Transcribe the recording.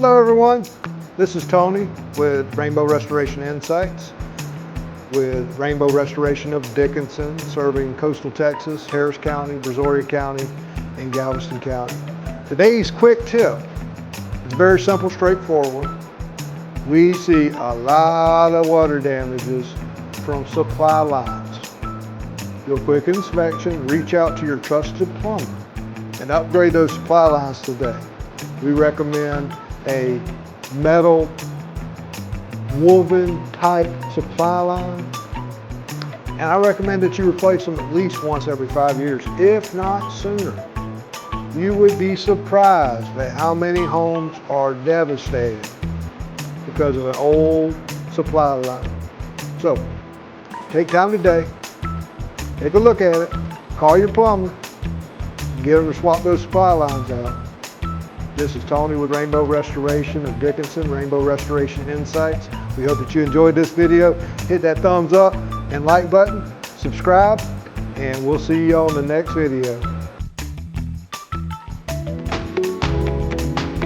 Hello everyone, this is Tony with Rainbow Restoration Insights with Rainbow Restoration of Dickinson, serving coastal Texas, Harris County, Brazoria County, and Galveston County. Today's quick tip is very simple, straightforward. We see a lot of water damages from supply lines. Do a quick inspection, reach out to your trusted plumber and upgrade those supply lines today. We recommend a metal woven type supply line, and I recommend that you replace them at least once every 5 years, if not sooner. You would be surprised at how many homes are devastated because of an old supply line. So take time today, take a look at it, call your plumber, get them to swap those supply lines out. This is Tony with Rainbow Restoration of Dickinson, Rainbow Restoration Insights. We hope that you enjoyed this video. Hit that thumbs up and like button, subscribe, and we'll see you on the next video.